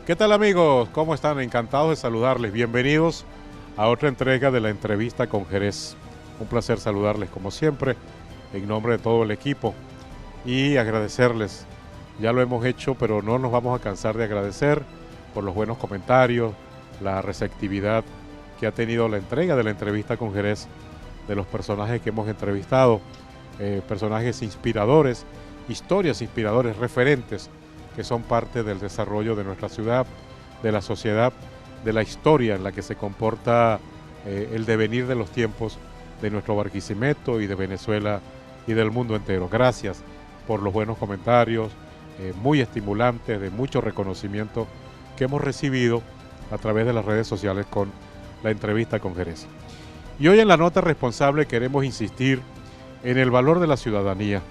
¿Qué tal amigos? ¿Cómo están? Encantados de saludarles. Bienvenidos a otra entrega de la entrevista con Jerez. Un placer saludarles como siempre en nombre de todo el equipo y agradecerles. Ya lo hemos hecho, pero no nos vamos a cansar de agradecer por los buenos comentarios, la receptividad que ha tenido la entrega de la entrevista con Jerez, de los personajes que hemos entrevistado, personajes inspiradores, historias inspiradores, referentes que son parte del desarrollo de nuestra ciudad, de la sociedad, de la historia en la que se comporta el devenir de los tiempos de nuestro Barquisimeto y de Venezuela y del mundo entero. Gracias por los buenos comentarios, muy estimulantes, de mucho reconocimiento que hemos recibido a través de las redes sociales con la entrevista con Jerez. Y hoy en la nota responsable queremos insistir en el valor de la ciudadanía.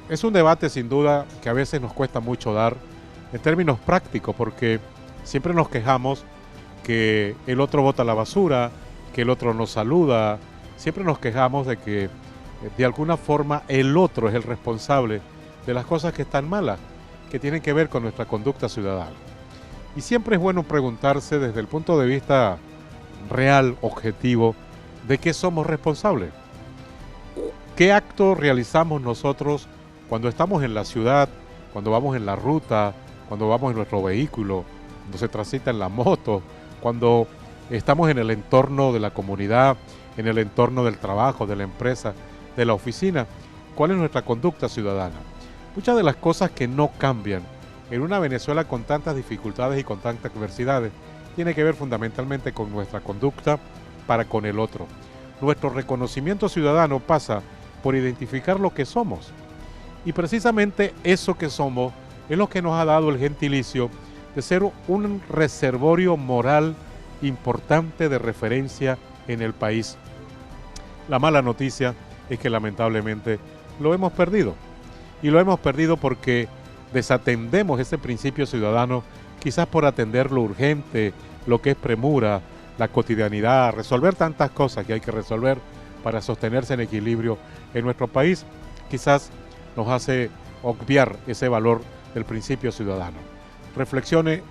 Es un debate sin duda que a veces nos cuesta mucho dar en términos prácticos, porque siempre nos quejamos que el otro bota la basura, que el otro nos saluda, siempre nos quejamos de que de alguna forma el otro es el responsable de las cosas que están malas, que tienen que ver con nuestra conducta ciudadana. Y siempre es bueno preguntarse desde el punto de vista real, objetivo, de qué somos responsables. ¿Qué acto realizamos nosotros cuando estamos en la ciudad, cuando vamos en la ruta, cuando vamos en nuestro vehículo, cuando se transita en la moto, cuando estamos en el entorno de la comunidad, en el entorno del trabajo, de la empresa, de la oficina? ¿Cuál es nuestra conducta ciudadana? Muchas de las cosas que no cambian en una Venezuela con tantas dificultades y con tantas adversidades tiene que ver fundamentalmente con nuestra conducta para con el otro. Nuestro reconocimiento ciudadano pasa por identificar lo que somos. Y precisamente eso que somos es lo que nos ha dado el gentilicio de ser un reservorio moral importante de referencia en el país. La mala noticia es que lamentablemente lo hemos perdido. Y lo hemos perdido porque desatendemos ese principio ciudadano, quizás por atender lo urgente, lo que es premura, la cotidianidad, resolver tantas cosas que hay que resolver para sostenerse en equilibrio en nuestro país, quizás nos hace obviar ese valor del principio ciudadano. Reflexione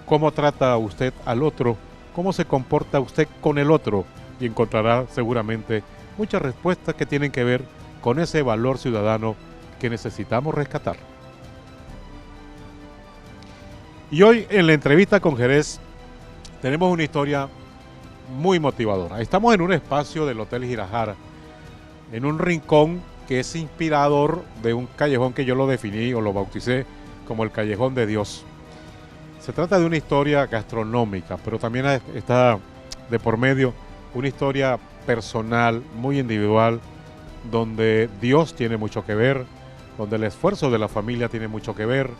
cómo trata usted al otro, cómo se comporta usted con el otro y encontrará seguramente muchas respuestas que tienen que ver con ese valor ciudadano que necesitamos rescatar. Y hoy en la entrevista con Jerez tenemos una historia muy motivadora. Estamos en un espacio del Hotel Girajara, en un rincón que es inspirador de un callejón que yo lo definí o lo bauticé como el Callejón de Dios. Se trata de una historia gastronómica, pero también está de por medio una historia personal, muy individual, donde Dios tiene mucho que ver, donde el esfuerzo de la familia tiene mucho que ver,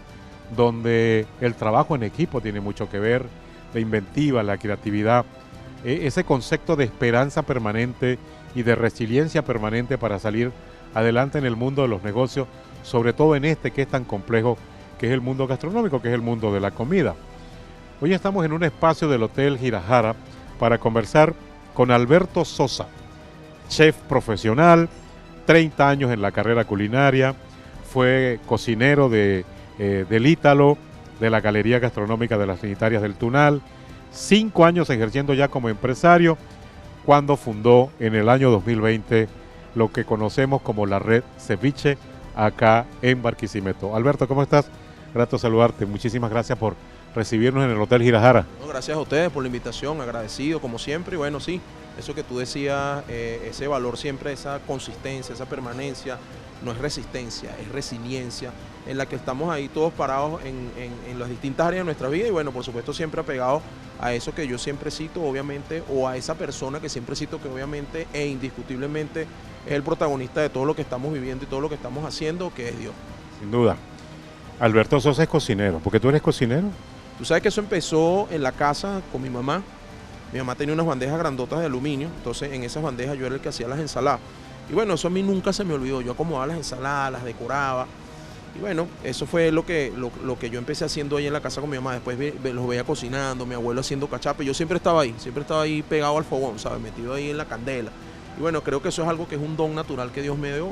donde el trabajo en equipo tiene mucho que ver, la inventiva, la creatividad, ese concepto de esperanza permanente y de resiliencia permanente para salir adelante en el mundo de los negocios, sobre todo en este que es tan complejo, que es el mundo gastronómico, que es el mundo de la comida. Hoy estamos en un espacio del Hotel Girajara para conversar con Alberto Sosa, chef profesional, 30 años en la carrera culinaria, fue cocinero del Ítalo, de la Galería Gastronómica de las Trinitarias del Tunal, 5 años ejerciendo ya como empresario, cuando fundó en el año 2020 lo que conocemos como la Red Ceviche acá en Barquisimeto. Alberto, ¿cómo estás? Grato saludarte, muchísimas gracias por recibirnos en el Hotel Girajara. No, gracias a ustedes por la invitación, agradecido como siempre, y bueno, sí, eso que tú decías, ese valor siempre, esa consistencia, esa permanencia, no es resistencia, es resiliencia, en la que estamos ahí todos parados en las distintas áreas de nuestra vida y bueno, por supuesto siempre apegados a eso que yo siempre cito, obviamente, o a esa persona que siempre cito que obviamente e indiscutiblemente es el protagonista de todo lo que estamos viviendo y todo lo que estamos haciendo, que es Dios. Sin duda. Alberto Sosa es cocinero, ¿por qué tú eres cocinero? Tú sabes que eso empezó en la casa con mi mamá. Mi mamá tenía unas bandejas grandotas de aluminio, entonces en esas bandejas yo era el que hacía las ensaladas. Y bueno, eso a mí nunca se me olvidó, yo acomodaba las ensaladas, las decoraba. Y bueno, eso fue lo que yo empecé haciendo ahí en la casa con mi mamá. Después los veía cocinando, mi abuelo haciendo cachape. Yo siempre estaba ahí pegado al fogón, ¿sabes? Metido ahí en la candela. Y bueno, creo que eso es algo que es un don natural que Dios me dio,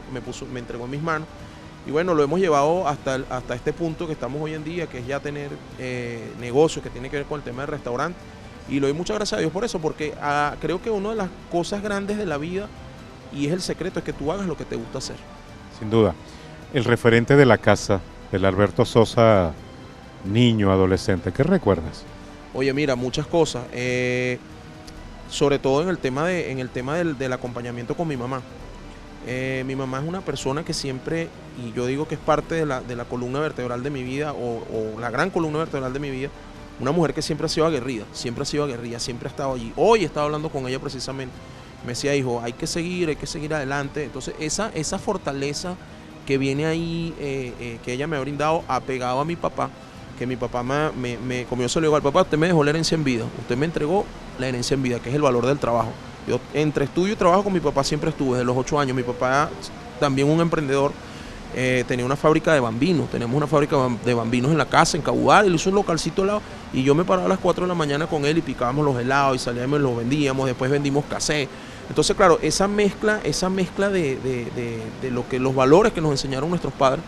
me entregó en mis manos. Y bueno, lo hemos llevado hasta este punto que estamos hoy en día, que es ya tener negocios que tiene que ver con el tema del restaurante. Y le doy muchas gracias a Dios por eso, porque creo que una de las cosas grandes de la vida, y es el secreto, es que tú hagas lo que te gusta hacer. Sin duda. El referente de la casa, del Alberto Sosa, niño, adolescente, ¿qué recuerdas? Oye, mira, muchas cosas. Sobre todo en el tema del acompañamiento con mi mamá. Mi mamá es una persona que siempre, y yo digo que es parte de la columna vertebral de mi vida, o la gran columna vertebral de mi vida, una mujer que siempre ha sido aguerrida, siempre ha estado allí. Hoy estaba hablando con ella precisamente, me decía, hijo, hay que seguir adelante. Entonces esa fortaleza que viene ahí, que ella me ha brindado, apegado a mi papá, que mi papá como yo se lo digo al papá, usted me dejó la herencia en vida, usted me entregó la herencia en vida, que es el valor del trabajo. Yo entre estudio y trabajo con mi papá siempre estuve, desde los 8 años. Mi papá, también un emprendedor, tenía una fábrica de bambinos. Tenemos una fábrica de bambinos en la casa, en Cabudal. Él hizo un localcito al lado y yo me paraba a las 4 de la mañana con él y picábamos los helados y salíamos y los vendíamos. Después vendimos café. Entonces, claro, esa mezcla de los valores que nos enseñaron nuestros padres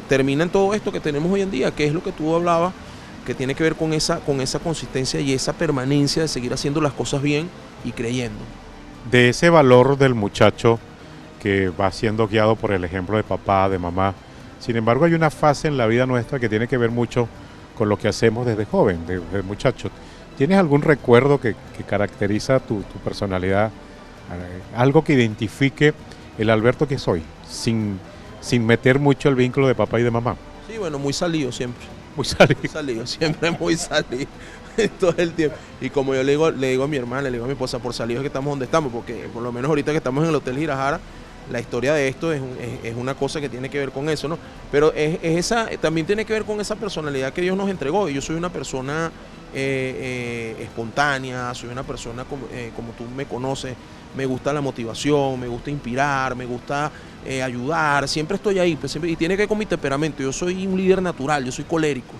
termina en todo esto que tenemos hoy en día, que es lo que tú hablabas, que tiene que ver con esa consistencia y esa permanencia de seguir haciendo las cosas bien y creyendo. De ese valor del muchacho que va siendo guiado por el ejemplo de papá, de mamá, sin embargo hay una fase en la vida nuestra que tiene que ver mucho con lo que hacemos desde joven, desde muchacho. ¿Tienes algún recuerdo que caracteriza tu personalidad? Algo que identifique el Alberto que soy, sin meter mucho el vínculo de papá y de mamá. Sí, bueno, muy salido siempre. Muy salido. Muy salido, siempre muy salido. Todo el tiempo. Y como yo le digo a mi hermana, le digo a mi esposa, por salido es que estamos donde estamos, porque por lo menos ahorita que estamos en el Hotel Girajara, la historia de esto es una cosa que tiene que ver con eso, ¿no? Pero también tiene que ver con esa personalidad que Dios nos entregó. Y yo soy una persona espontánea, soy una persona como tú me conoces, me gusta la motivación, me gusta inspirar, me gusta ayudar, siempre estoy ahí, pues y tiene que ver con mi temperamento. Yo soy un líder natural, yo soy colérico.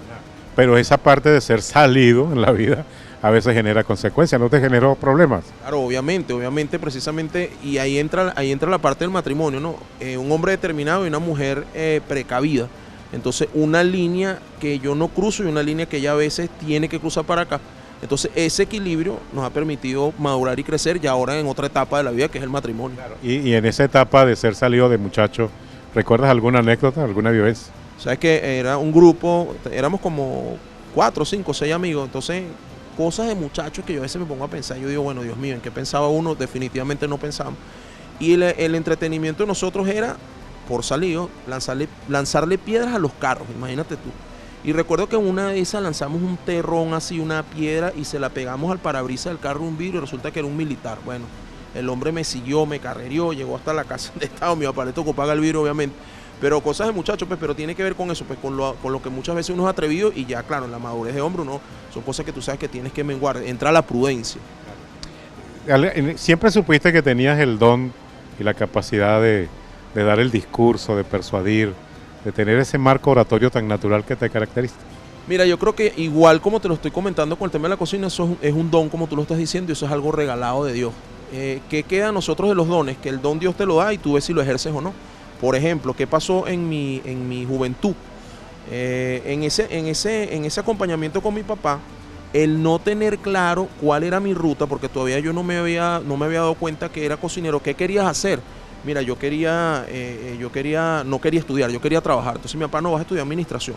Pero esa parte de ser salido en la vida a veces genera consecuencias, ¿no te generó problemas? Claro, obviamente, precisamente, y ahí entra la parte del matrimonio, ¿no? Un hombre determinado y una mujer precavida. Entonces, una línea que yo no cruzo y una línea que ella a veces tiene que cruzar para acá. Entonces, ese equilibrio nos ha permitido madurar y crecer ya ahora en otra etapa de la vida, que es el matrimonio. Claro. Y en esa etapa de ser salido de muchacho, ¿recuerdas alguna anécdota, alguna vivencia? Sabes que era un grupo, éramos como 4, 5, 6 amigos, entonces cosas de muchachos que yo a veces me pongo a pensar, yo digo, bueno, Dios mío, ¿en qué pensaba uno? Definitivamente no pensamos. Y el entretenimiento de nosotros era, por salido, lanzarle piedras a los carros, imagínate tú. Y recuerdo que en una de esas lanzamos un terrón así, una piedra, y se la pegamos al parabrisas del carro, un vidrio, y resulta que era un militar. Bueno, el hombre me siguió, me carrerió, llegó hasta la casa de estado, mi papá le tocó pagar el vidrio, obviamente. Pero cosas de muchachos, pues, pero tiene que ver con eso, pues, con lo que muchas veces uno es atrevido y ya, claro, en la madurez de hombre, uno, son cosas que tú sabes que tienes que menguar, entra la prudencia. Siempre supiste que tenías el don y la capacidad de dar el discurso, de persuadir, de tener ese marco oratorio tan natural que te caracteriza. Mira, yo creo que igual como te lo estoy comentando con el tema de la cocina, eso es un don, como tú lo estás diciendo, y eso es algo regalado de Dios. ¿Qué queda a nosotros de los dones? Que el don Dios te lo da y tú ves si lo ejerces o no. Por ejemplo, ¿qué pasó en mi juventud? En ese acompañamiento con mi papá, el no tener claro cuál era mi ruta, porque todavía yo no me había dado cuenta que era cocinero. ¿Qué querías hacer? Mira, no quería estudiar, yo quería trabajar. Entonces mi papá, no, vas a estudiar administración.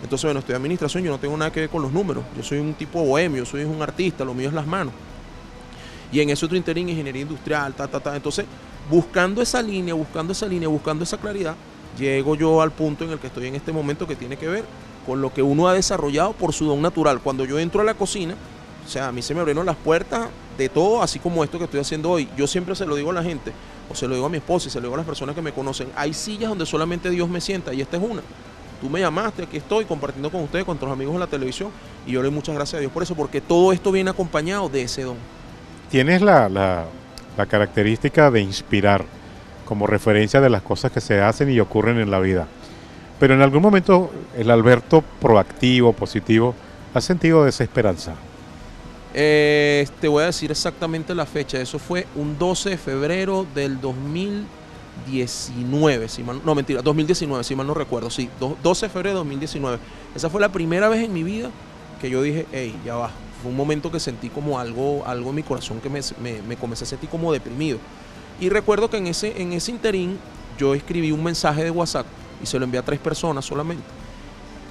Entonces, bueno, estudié administración, yo no tengo nada que ver con los números. Yo soy un tipo bohemio, soy un artista, lo mío es las manos. Y en ese otro interín, ingeniería industrial, Entonces, buscando esa línea, buscando esa claridad, llego yo al punto en el que estoy en este momento, que tiene que ver con lo que uno ha desarrollado por su don natural. Cuando yo entro a la cocina, o sea, a mí se me abrieron las puertas de todo, así como esto que estoy haciendo hoy. Yo siempre se lo digo a la gente, o se lo digo a mi esposa y se lo digo a las personas que me conocen. Hay sillas donde solamente Dios me sienta y esta es una. Tú me llamaste, aquí estoy compartiendo con ustedes, con otros amigos en la televisión, y yo le doy muchas gracias a Dios por eso, porque todo esto viene acompañado de ese don. Tienes la característica de inspirar como referencia de las cosas que se hacen y ocurren en la vida. Pero en algún momento el Alberto proactivo, positivo, ¿ha sentido desesperanza? Te voy a decir exactamente la fecha. Eso fue un 12 de febrero del 2000, 2019, no mentira, 2019, si mal no recuerdo, sí, 12 de febrero de 2019. Esa fue la primera vez en mi vida que yo dije, hey, ya va. Fue un momento que sentí como algo en mi corazón que me comencé a sentir como deprimido. Y recuerdo que en ese interín yo escribí un mensaje de WhatsApp y se lo envié a 3 personas solamente.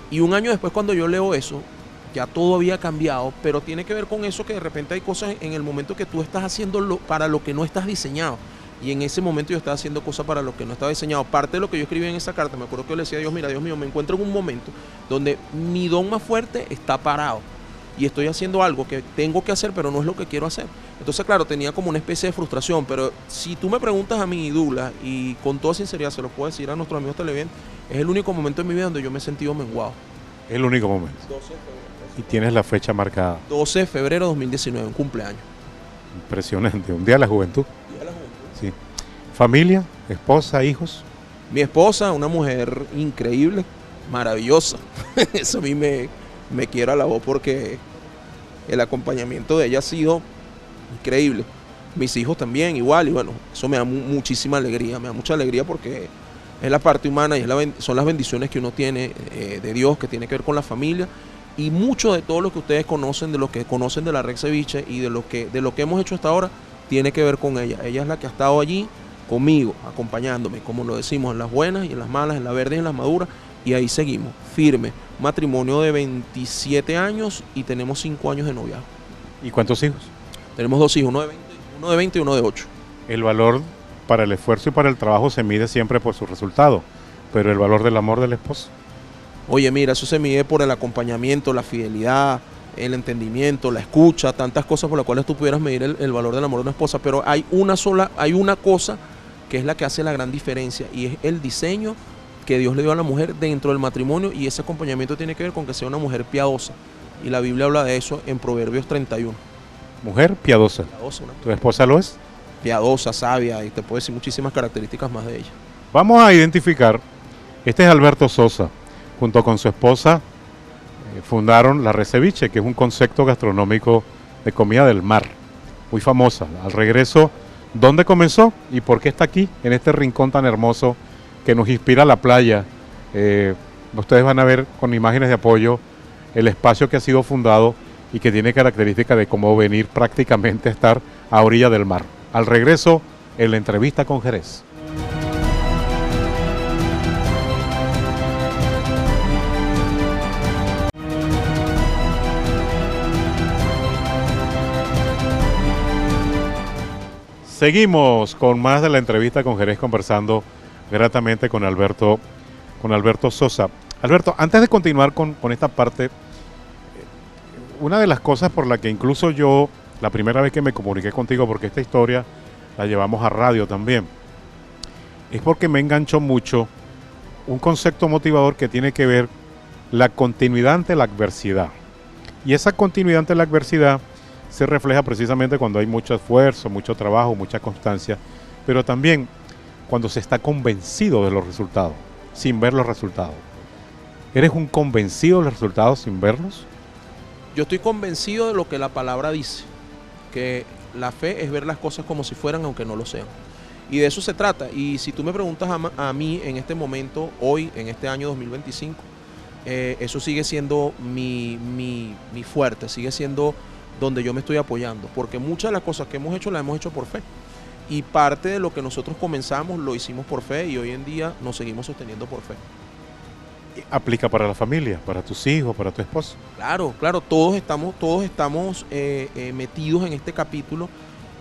Y un año después, cuando yo leo eso, ya todo había cambiado, pero tiene que ver con eso, que de repente hay cosas en el momento que tú estás haciendo para lo que no estás diseñado. Y en ese momento yo estaba haciendo cosas para lo que no estaba diseñado. Parte de lo que yo escribí en esa carta, me acuerdo que yo le decía a Dios, mira, Dios mío, me encuentro en un momento donde mi don más fuerte está parado. Y estoy haciendo algo que tengo que hacer, pero no es lo que quiero hacer. Entonces, claro, tenía como una especie de frustración, pero si tú me preguntas a mí, Douglas, y con toda sinceridad se lo puedo decir a nuestros amigos televidentes, es el único momento en mi vida donde yo me he sentido menguado. El único momento. 12 de febrero. Y tienes la fecha marcada. 12 de febrero de 2019, un cumpleaños. Impresionante, un día de la juventud. Día de la juventud. Sí. Familia, esposa, hijos. Mi esposa, una mujer increíble, maravillosa. Eso a mí me quiero a la voz porque el acompañamiento de ella ha sido increíble. Mis hijos también igual, y bueno, eso me da muchísima alegría, me da mucha alegría porque es la parte humana y son las bendiciones que uno tiene de Dios, que tiene que ver con la familia, y mucho de todo lo que ustedes conocen, de lo que conocen de la Red Ceviche y de lo que hemos hecho hasta ahora, tiene que ver con ella. Ella es la que ha estado allí conmigo, acompañándome, como lo decimos, en las buenas y en las malas, en las verdes y en las maduras, y ahí seguimos, firme. Matrimonio de 27 años y tenemos 5 años de noviazgo. ¿Y cuántos hijos? Tenemos 2 hijos, uno de 20 y uno de 8. El valor para el esfuerzo y para el trabajo se mide siempre por su resultado, pero el valor del amor del esposo. Oye, mira, eso se mide por el acompañamiento, la fidelidad, el entendimiento, la escucha, tantas cosas por las cuales tú pudieras medir el valor del amor de una esposa, pero hay una cosa que es la que hace la gran diferencia, y es el diseño que Dios le dio a la mujer dentro del matrimonio, y ese acompañamiento tiene que ver con que sea una mujer piadosa, y la Biblia habla de eso en Proverbios 31. Mujer piadosa. ¿Tu esposa lo es? Piadosa, sabia, y te puedo decir muchísimas características más de ella. Vamos a identificar, este es Alberto Sosa, junto con su esposa fundaron la Red Ceviche, que es un concepto gastronómico de comida del mar, muy famosa. Al regreso, ¿dónde comenzó y por qué está aquí, en este rincón tan hermoso que nos inspira la playa? Ustedes van a ver con imágenes de apoyo el espacio que ha sido fundado y que tiene características de cómo venir prácticamente a estar a orilla del mar. Al regreso, en la entrevista con Jerez. Seguimos con más de la entrevista con Jerez, conversando gratamente con Alberto Sosa. Alberto, antes de continuar con esta parte, una de las cosas por la que incluso yo, la primera vez que me comuniqué contigo, porque esta historia la llevamos a radio también, es porque me enganchó mucho un concepto motivador que tiene que ver la continuidad ante la adversidad. Y esa continuidad ante la adversidad se refleja precisamente cuando hay mucho esfuerzo, mucho trabajo, mucha constancia, pero también cuando se está convencido de los resultados, sin ver los resultados. ¿Eres un convencido de los resultados sin verlos? Yo estoy convencido de lo que la palabra dice, que la fe es ver las cosas como si fueran, aunque no lo sean. Y de eso se trata. Y si tú me preguntas a mí en este momento, hoy, en este año 2025, eso sigue siendo mi fuerte, sigue siendo donde yo me estoy apoyando, porque muchas de las cosas que hemos hecho las hemos hecho por fe, y parte de lo que nosotros comenzamos lo hicimos por fe, y hoy en día nos seguimos sosteniendo por fe. ¿Aplica para la familia, para tus hijos, para tu esposo? Claro, todos estamos metidos en este capítulo.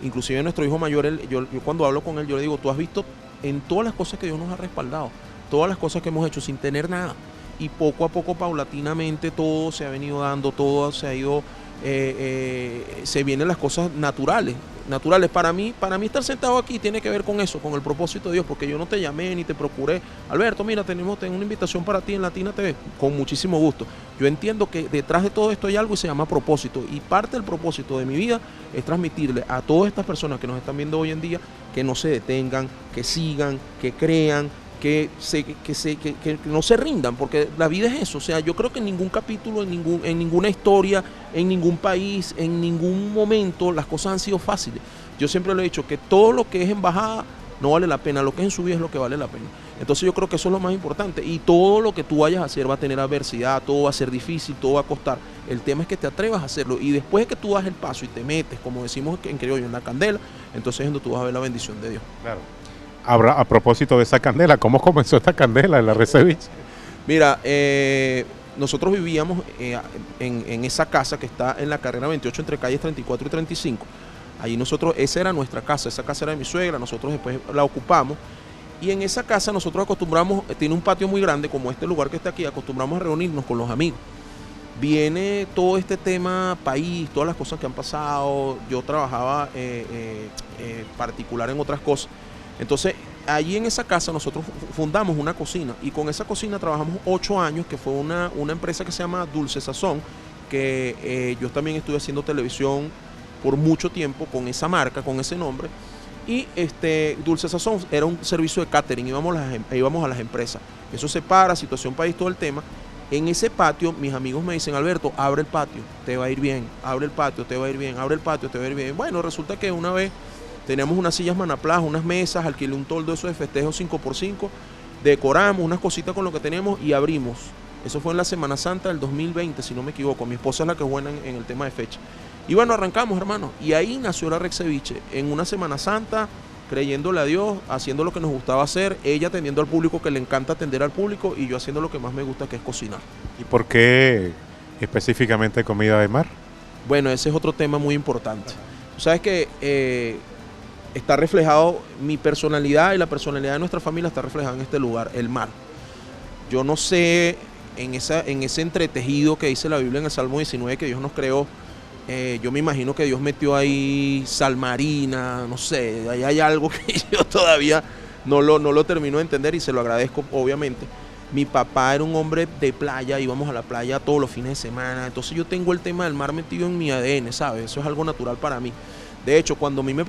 Inclusive nuestro hijo mayor, yo cuando hablo con él, yo le digo, tú has visto en todas las cosas que Dios nos ha respaldado, todas las cosas que hemos hecho sin tener nada, y poco a poco, paulatinamente, todo se ha venido dando, todo se ha ido, se vienen las cosas naturales. Para mí estar sentado aquí tiene que ver con eso, con el propósito de Dios, porque yo no te llamé ni te procuré, Alberto, mira, tengo una invitación para ti en Latina TV, con muchísimo gusto. Yo entiendo que detrás de todo esto hay algo y se llama propósito, y parte del propósito de mi vida es transmitirle a todas estas personas que nos están viendo hoy en día que no se detengan, que sigan, que crean, que no se rindan, porque la vida es eso. O sea, yo creo que en ningún capítulo, en ninguna historia, en ningún país, en ningún momento las cosas han sido fáciles. Yo siempre lo he dicho, que todo lo que es embajada no vale la pena, lo que es en su vida es lo que vale la pena. Entonces yo creo que eso es lo más importante, y todo lo que tú vayas a hacer va a tener adversidad, todo va a ser difícil, todo va a costar. El tema es que te atrevas a hacerlo, y después de que tú das el paso y te metes, como decimos en criollo, en la candela, entonces es donde tú vas a ver la bendición de Dios. Claro. A propósito de esa candela, ¿cómo comenzó esta candela en la Red Ceviche? Mira, nosotros vivíamos en esa casa que está en la carrera 28 entre calles 34 y 35. Ahí nosotros, esa era nuestra casa, esa casa era de mi suegra, nosotros después la ocupamos. Y en esa casa nosotros acostumbramos, tiene un patio muy grande como este lugar que está aquí, acostumbramos a reunirnos con los amigos. Viene todo este tema país, todas las cosas que han pasado, yo trabajaba particular en otras cosas. Entonces, allí en esa casa nosotros fundamos una cocina, y con esa cocina trabajamos 8 años, que fue una empresa que se llama Dulce Sazón, que yo también estuve haciendo televisión por mucho tiempo con esa marca, con ese nombre. Y Dulce Sazón era un servicio de catering, íbamos a las empresas. Eso se para, situación país, todo el tema. En ese patio, mis amigos me dicen: Alberto, abre el patio, te va a ir bien, abre el patio, te va a ir bien, abre el patio, te va a ir bien. Bueno, resulta que una vez teníamos unas sillas manaplás, unas mesas, alquilé un toldo de esos de festejo 5x5, decoramos unas cositas con lo que teníamos y abrimos. Eso fue en la Semana Santa del 2020, si no me equivoco. Mi esposa es la que es buena en el tema de fecha. Y bueno, arrancamos, hermano, y ahí nació la Red Ceviche, en una Semana Santa, creyéndole a Dios, haciendo lo que nos gustaba hacer, ella atendiendo al público, que le encanta atender al público, y yo haciendo lo que más me gusta, que es cocinar. ¿Y por qué específicamente comida de mar? Bueno, ese es otro tema muy importante. Tú sabes que está reflejado mi personalidad, y la personalidad de nuestra familia está reflejada en este lugar, el mar. Yo no sé, en ese entretejido que dice la Biblia en el Salmo 19, que Dios nos creó, yo me imagino que Dios metió ahí sal marina, no sé, ahí hay algo que yo todavía no lo termino de entender, y se lo agradezco, obviamente. Mi papá era un hombre de playa, íbamos a la playa todos los fines de semana, entonces yo tengo el tema del mar metido en mi ADN, ¿sabes? Eso es algo natural para mí. De hecho, cuando a mí me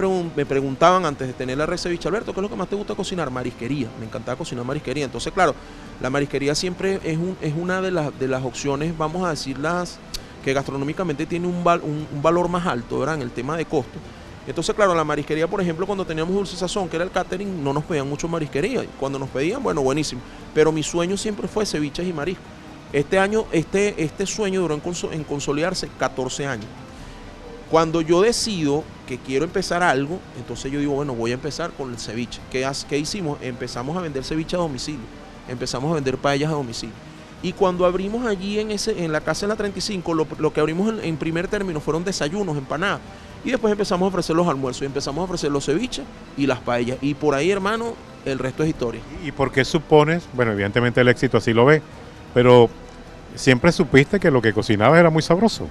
preguntaban antes de tener la Red Ceviche: Alberto, ¿qué es lo que más te gusta cocinar? Marisquería, me encantaba cocinar marisquería. Entonces, claro, la marisquería siempre es una de las opciones, vamos a decirlas, que gastronómicamente tiene un valor más alto, ¿verdad?, en el tema de costo. Entonces, claro, la marisquería, por ejemplo, cuando teníamos Dulce Sazón, que era el catering, no nos pedían mucho marisquería. Cuando nos pedían, bueno, buenísimo. Pero mi sueño siempre fue ceviches y mariscos. Este año, este sueño duró en consolidarse 14 años. Cuando yo decido que quiero empezar algo, entonces yo digo, bueno, voy a empezar con el ceviche. ¿Qué hicimos? Empezamos a vender ceviche a domicilio. Empezamos a vender paellas a domicilio. Y cuando abrimos allí en la casa de la 35, lo que abrimos en primer término fueron desayunos, empanadas. Y después empezamos a ofrecer los almuerzos, y empezamos a ofrecer los ceviches y las paellas. Y por ahí, hermano, el resto es historia. ¿Y por qué supones? Bueno, evidentemente el éxito así lo ve, pero ¿siempre supiste que lo que cocinabas era muy sabroso?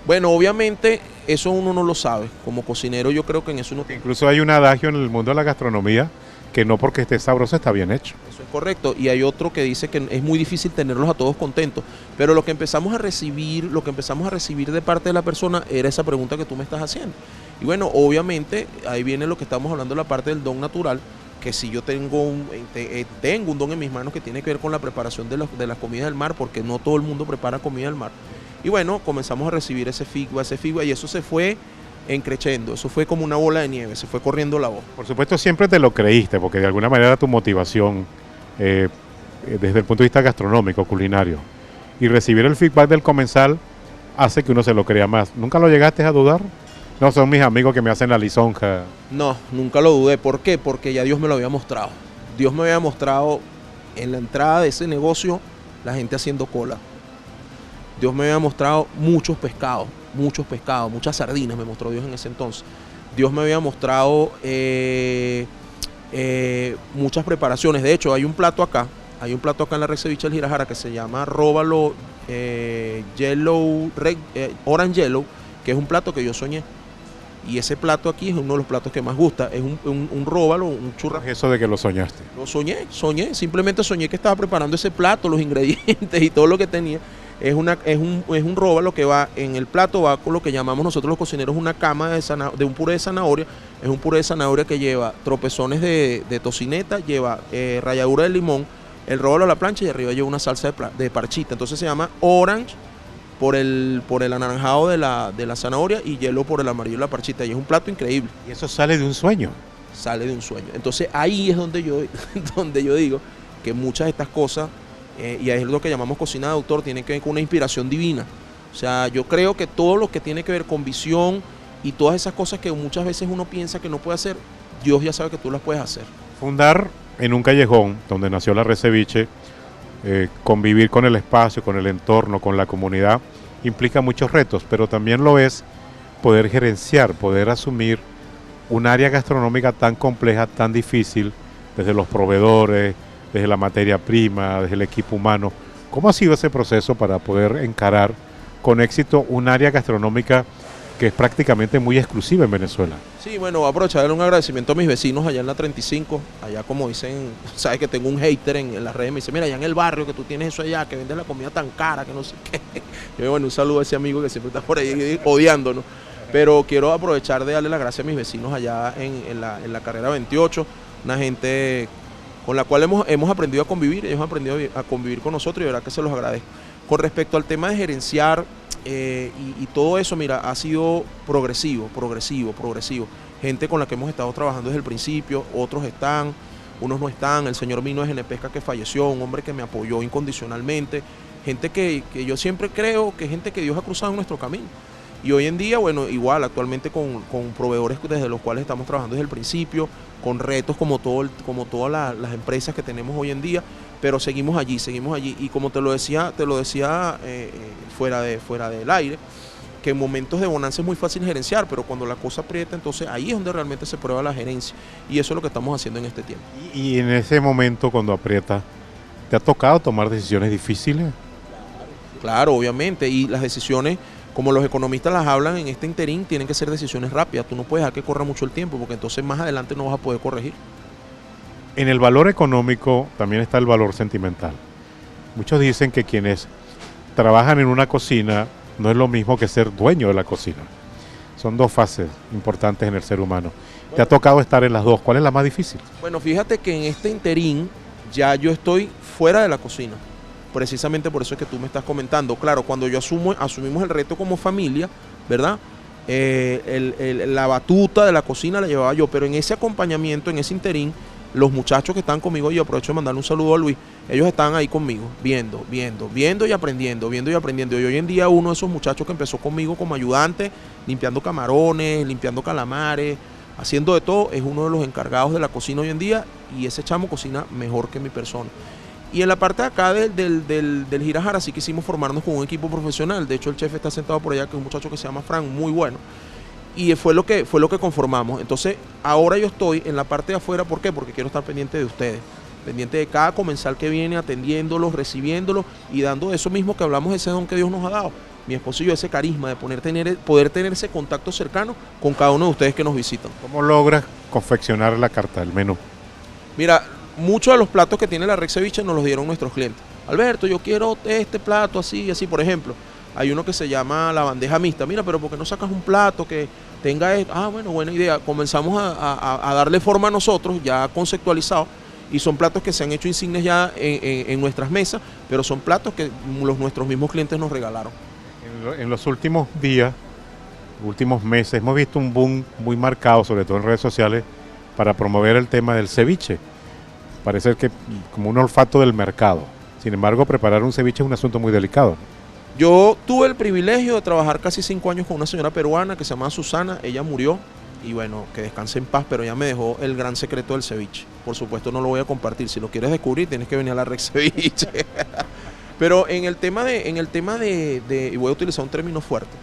Bueno, obviamente eso uno no lo sabe. Como cocinero yo creo que en eso uno... Incluso hay un adagio en el mundo de la gastronomía, que no porque esté sabroso está bien hecho. Eso es correcto. Y hay otro que dice que es muy difícil tenerlos a todos contentos. Pero lo que empezamos a recibir de parte de la persona era esa pregunta que tú me estás haciendo. Y bueno, obviamente ahí viene lo que estamos hablando, la parte del don natural, que si yo tengo un don en mis manos que tiene que ver con la preparación de las comidas del mar, porque no todo el mundo prepara comida del mar. Y bueno, comenzamos a recibir ese feedback, y eso se fue encrechendo, eso fue como una bola de nieve, se fue corriendo la voz. Por supuesto, siempre te lo creíste, porque de alguna manera era tu motivación desde el punto de vista gastronómico, culinario. Y recibir el feedback del comensal hace que uno se lo crea más. ¿Nunca lo llegaste a dudar? No, son mis amigos que me hacen la lisonja. No, nunca lo dudé. ¿Por qué? Porque ya Dios me lo había mostrado. Dios me había mostrado en la entrada de ese negocio la gente haciendo cola. Dios me había mostrado muchos pescados, muchas sardinas me mostró Dios en ese entonces. Dios me había mostrado muchas preparaciones. De hecho, hay un plato acá en la Red Ceviche del Girajara que se llama Róbalo Orange Yellow, que es un plato que yo soñé. Y ese plato aquí es uno de los platos que más gusta. Es un róbalo, un churrasco. ¿Eso de que lo soñaste? Lo soñé. Simplemente soñé que estaba preparando ese plato, los ingredientes y todo lo que tenía. Es un róbalo que va en el plato, va con lo que llamamos nosotros los cocineros una cama de un puré de zanahoria. Es un puré de zanahoria que lleva tropezones de tocineta, lleva ralladura de limón, el róbalo a la plancha, y arriba lleva una salsa de parchita. Entonces se llama orange por el anaranjado de la zanahoria, y hielo por el amarillo de la parchita. Y es un plato increíble. Y eso sale de un sueño. sale de un sueño. Entonces ahí es donde yo digo que muchas de estas cosas, y es lo que llamamos cocina de autor, tiene que ver con una inspiración divina. O sea, yo creo que todo lo que tiene que ver con visión y todas esas cosas que muchas veces uno piensa que no puede hacer, Dios ya sabe que tú las puedes hacer. Fundar en un callejón donde nació la Red Ceviche, convivir con el espacio, con el entorno, con la comunidad, implica muchos retos, pero también lo es poder gerenciar, poder asumir un área gastronómica tan compleja, tan difícil, desde los proveedores, desde la materia prima, desde el equipo humano. ¿Cómo ha sido ese proceso para poder encarar con éxito un área gastronómica que es prácticamente muy exclusiva en Venezuela? Sí, bueno, voy a aprovechar de dar un agradecimiento a mis vecinos allá en la 35, allá como dicen, sabes que tengo un hater en las redes, me dice, mira, allá en el barrio que tú tienes eso allá, que vendes la comida tan cara, que no sé qué. Yo, bueno, un saludo a ese amigo que siempre está por ahí odiándonos. Pero quiero aprovechar de darle las gracias a mis vecinos allá en la carrera 28, una gente con la cual hemos aprendido a convivir, ellos han aprendido a convivir con nosotros y de verdad que se los agradezco. Con respecto al tema de gerenciar y todo eso, mira, ha sido progresivo. Gente con la que hemos estado trabajando desde el principio, otros están, unos no están. El señor Mino es Pesca que falleció, un hombre que me apoyó incondicionalmente, gente que yo siempre creo que es gente que Dios ha cruzado en nuestro camino. Y hoy en día, bueno, igual actualmente con proveedores desde los cuales estamos trabajando desde el principio, con retos como todas las empresas que tenemos hoy en día, pero seguimos allí. Y como te lo decía fuera del aire, que en momentos de bonanza es muy fácil gerenciar, pero cuando la cosa aprieta, entonces ahí es donde realmente se prueba la gerencia. Y eso es lo que estamos haciendo en este tiempo. Y en ese momento, cuando aprieta, ¿te ha tocado tomar decisiones difíciles? Claro, obviamente, y las decisiones, como los economistas las hablan en este interín, tienen que ser decisiones rápidas. Tú no puedes dejar que corra mucho el tiempo, porque entonces más adelante no vas a poder corregir. En el valor económico también está el valor sentimental. Muchos dicen que quienes trabajan en una cocina no es lo mismo que ser dueño de la cocina. Son dos fases importantes en el ser humano. ¿Te ha tocado estar en las dos? ¿Cuál es la más difícil? Bueno, fíjate que en este interín ya yo estoy fuera de la cocina. Precisamente por eso es que tú me estás comentando. Claro, cuando asumimos el reto como familia, ¿verdad? La batuta de la cocina la llevaba yo, pero en ese acompañamiento, en ese interín, los muchachos que están conmigo, yo aprovecho de mandarle un saludo a Luis, ellos están ahí conmigo, viendo y aprendiendo. Y hoy en día uno de esos muchachos que empezó conmigo como ayudante, limpiando camarones, limpiando calamares, haciendo de todo, es uno de los encargados de la cocina hoy en día, y ese chamo cocina mejor que mi persona. Y en la parte de acá del Girajara sí quisimos formarnos con un equipo profesional. De hecho, el chef está sentado por allá, que es un muchacho que se llama Frank, muy bueno. Y fue lo que conformamos. Entonces, ahora yo estoy en la parte de afuera. ¿Por qué? Porque quiero estar pendiente de ustedes. Pendiente de cada comensal que viene, atendiéndolos, recibiéndolos y dando eso mismo que hablamos, ese don que Dios nos ha dado. Mi esposo y yo, ese carisma de poder tener ese contacto cercano con cada uno de ustedes que nos visitan. ¿Cómo logras confeccionar la carta, el menú? Mira, muchos de los platos que tiene la Red Ceviche nos los dieron nuestros clientes. Alberto, yo quiero este plato así, por ejemplo. Hay uno que se llama la bandeja mixta. Mira, pero ¿por qué no sacas un plato que tenga esto? Ah, bueno, buena idea. Comenzamos a darle forma a nosotros, ya conceptualizado, y son platos que se han hecho insignes ya en nuestras mesas, pero son platos que nuestros mismos clientes nos regalaron. En los últimos días, últimos meses, hemos visto un boom muy marcado, sobre todo en redes sociales, para promover el tema del ceviche. Parece que como un olfato del mercado. Sin embargo, preparar un ceviche es un asunto muy delicado. Yo tuve el privilegio de trabajar casi 5 años con una señora peruana que se llama Susana. Ella murió y bueno, que descanse en paz, pero ella me dejó el gran secreto del ceviche. Por supuesto no lo voy a compartir. Si lo quieres descubrir, tienes que venir a la Red Ceviche. Pero en el tema de y voy a utilizar un término fuerte,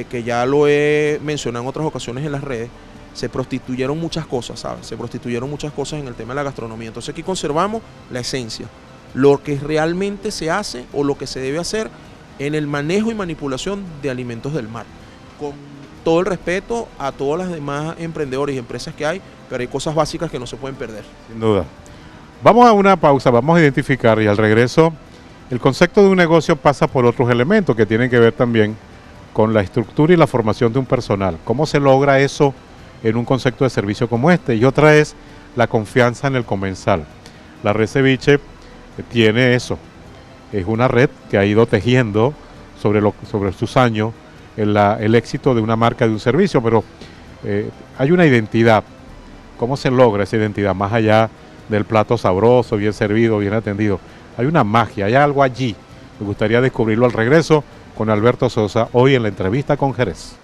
que ya lo he mencionado en otras ocasiones en las redes, se prostituyeron muchas cosas, ¿sabes? Se prostituyeron muchas cosas en el tema de la gastronomía. Entonces aquí conservamos la esencia, lo que realmente se hace o lo que se debe hacer en el manejo y manipulación de alimentos del mar. Con todo el respeto a todas las demás emprendedores y empresas que hay, pero hay cosas básicas que no se pueden perder. Sin duda. Vamos a una pausa, vamos a identificar y al regreso, el concepto de un negocio pasa por otros elementos que tienen que ver también con la estructura y la formación de un personal. ¿Cómo se logra eso en un concepto de servicio como este? Y otra es la confianza en el comensal. La Red Ceviche tiene eso. Es una red que ha ido tejiendo sobre sus años el éxito de una marca, de un servicio, pero hay una identidad ¿Cómo se logra esa identidad más allá del plato sabroso, bien servido, bien atendido? Hay una magia, hay algo allí. Me gustaría descubrirlo al regreso con Alberto Sosa, hoy en la entrevista con Jerez.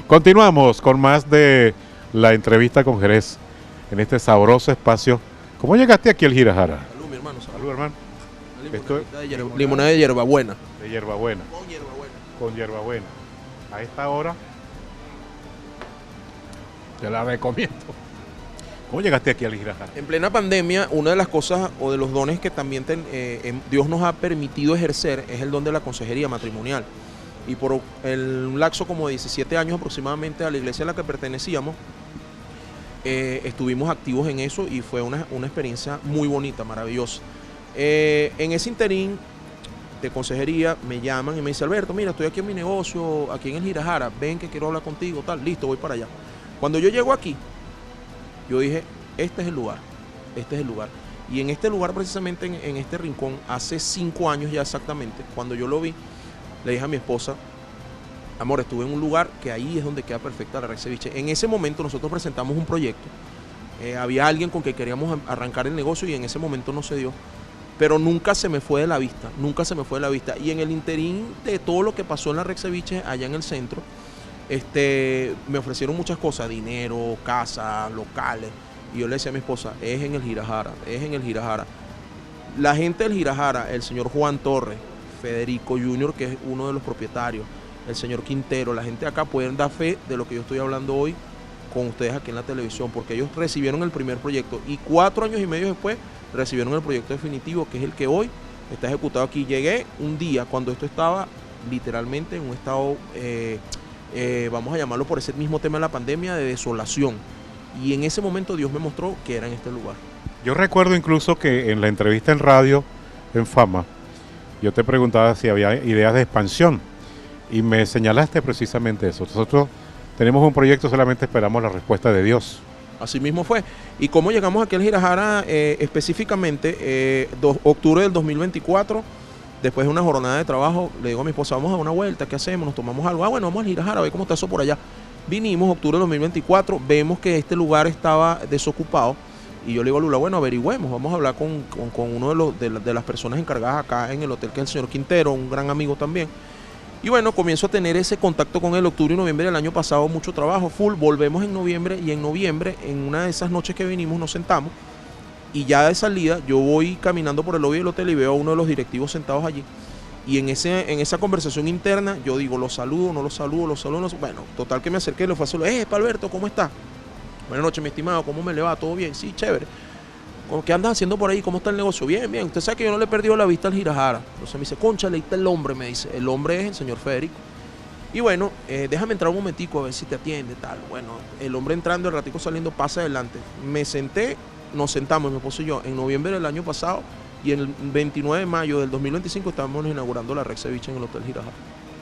Continuamos con más de la entrevista con Jerez en este sabroso espacio. ¿Cómo llegaste aquí al Girajara? Salud, mi hermano. Salud, hermano. Limonada de hierbabuena. De hierbabuena. Con hierbabuena. Con hierbabuena. A esta hora te la recomiendo. ¿Cómo llegaste aquí al Girajara? En plena pandemia, una de las cosas o de los dones que también Dios nos ha permitido ejercer es el don de la consejería matrimonial. Y por un lapso como de 17 años aproximadamente a la iglesia a la que pertenecíamos, estuvimos activos en eso y fue una experiencia muy bonita, maravillosa. En ese interín de consejería me llaman y me dice: Alberto, mira, estoy aquí en mi negocio, aquí en el Girajara, ven que quiero hablar contigo, tal, listo, voy para allá. Cuando yo llego aquí, yo dije, este es el lugar, este es el lugar. Y en este lugar, precisamente en este rincón, hace 5 años ya exactamente, cuando yo lo vi, le dije a mi esposa: amor, estuve en un lugar que ahí es donde queda perfecta la Red Ceviche. En ese momento nosotros presentamos un proyecto. Había alguien con que queríamos arrancar el negocio y en ese momento no se dio. Pero nunca se me fue de la vista, nunca se me fue de la vista. Y en el interín de todo lo que pasó en la Red Ceviche allá en el centro, me ofrecieron muchas cosas, dinero, casa, locales. Y yo le decía a mi esposa, es en el Girajara, es en el Girajara. La gente del Girajara, el señor Juan Torres, Federico Junior, que es uno de los propietarios, el señor Quintero, la gente de acá pueden dar fe de lo que yo estoy hablando hoy con ustedes aquí en la televisión, porque ellos recibieron el primer proyecto y 4 años y medio después recibieron el proyecto definitivo, que es el que hoy está ejecutado aquí. Llegué un día cuando esto estaba literalmente en un estado, vamos a llamarlo por ese mismo tema de la pandemia, de desolación. Y en ese momento Dios me mostró que era en este lugar. Yo recuerdo incluso que en la entrevista en radio, en Fama, yo te preguntaba si había ideas de expansión y me señalaste precisamente eso. Nosotros tenemos un proyecto, solamente esperamos la respuesta de Dios. Así mismo fue. ¿Y cómo llegamos aquí al Girajara? Específicamente, octubre del 2024, después de una jornada de trabajo, le digo a mi esposa: vamos a dar una vuelta, ¿qué hacemos? ¿Nos tomamos algo? Ah, bueno, vamos al Girajara, a ver cómo está eso por allá. Vinimos, octubre del 2024, vemos que este lugar estaba desocupado. Y yo le digo a Lula: bueno, averigüemos, vamos a hablar con uno de las personas encargadas acá en el hotel, que es el señor Quintero, un gran amigo también. Y bueno, comienzo a tener ese contacto con él. Octubre y noviembre del año pasado, mucho trabajo, full. Volvemos en noviembre, y en noviembre, en una de esas noches que vinimos, nos sentamos. Y ya de salida, yo voy caminando por el lobby del hotel y veo a uno de los directivos sentados allí. Y en esa conversación interna, yo digo: lo saludo, no lo saludo, lo saludo, no. Bueno, total que me acerqué y le fue a saludar: Alberto, ¿cómo está? Buenas noches, mi estimado, ¿cómo me le va? ¿Todo bien? Sí, chévere. ¿Qué andas haciendo por ahí? ¿Cómo está el negocio? Bien, bien. Usted sabe que yo no le he perdido la vista al Girajara. Entonces me dice: cónchale, ahí está el hombre, me dice. El hombre es el señor Federico. Y bueno, déjame entrar un momentico a ver si te atiende, tal. Bueno, el hombre entrando, el ratico saliendo, pasa adelante. Me senté, nos sentamos, mi esposo y yo, en noviembre del año pasado, y el 29 de mayo del 2025 estábamos inaugurando la Red Ceviche en el Hotel Girajara.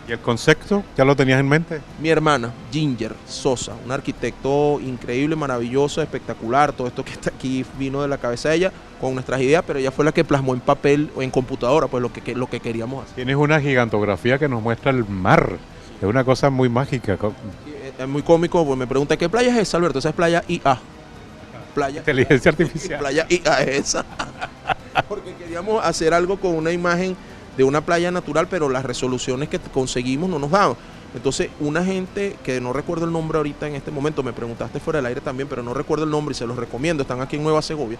¿Y el concepto ya lo tenías en mente? Mi hermana, Ginger Sosa, un arquitecto increíble, maravilloso, espectacular. Todo esto que está aquí vino de la cabeza de ella con nuestras ideas, pero ella fue la que plasmó en papel o en computadora pues lo que queríamos hacer. Tienes una gigantografía que nos muestra el mar. Es una cosa muy mágica. Es muy cómico, pues me pregunta: ¿qué playa es esa, Alberto? Esa es playa IA. Playa Inteligencia artificial. Playa IA es esa. Porque queríamos hacer algo con una imagen de una playa natural, pero las resoluciones que conseguimos no nos daban. Entonces, una gente que no recuerdo el nombre ahorita en este momento, me preguntaste fuera del aire también, pero no recuerdo el nombre y se los recomiendo, están aquí en Nueva Segovia,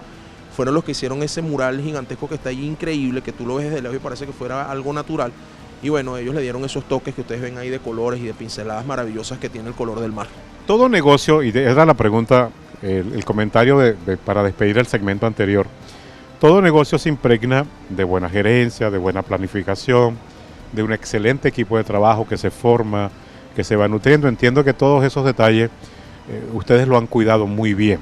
fueron los que hicieron ese mural gigantesco que está allí, increíble, que tú lo ves desde lejos y parece que fuera algo natural. Y bueno, ellos le dieron esos toques que ustedes ven ahí de colores y de pinceladas maravillosas que tiene el color del mar. Todo negocio, y era la pregunta, el comentario para despedir el segmento anterior, todo negocio se impregna de buena gerencia, de buena planificación, de un excelente equipo de trabajo que se forma, que se va nutriendo. Entiendo que todos esos detalles ustedes lo han cuidado muy bien.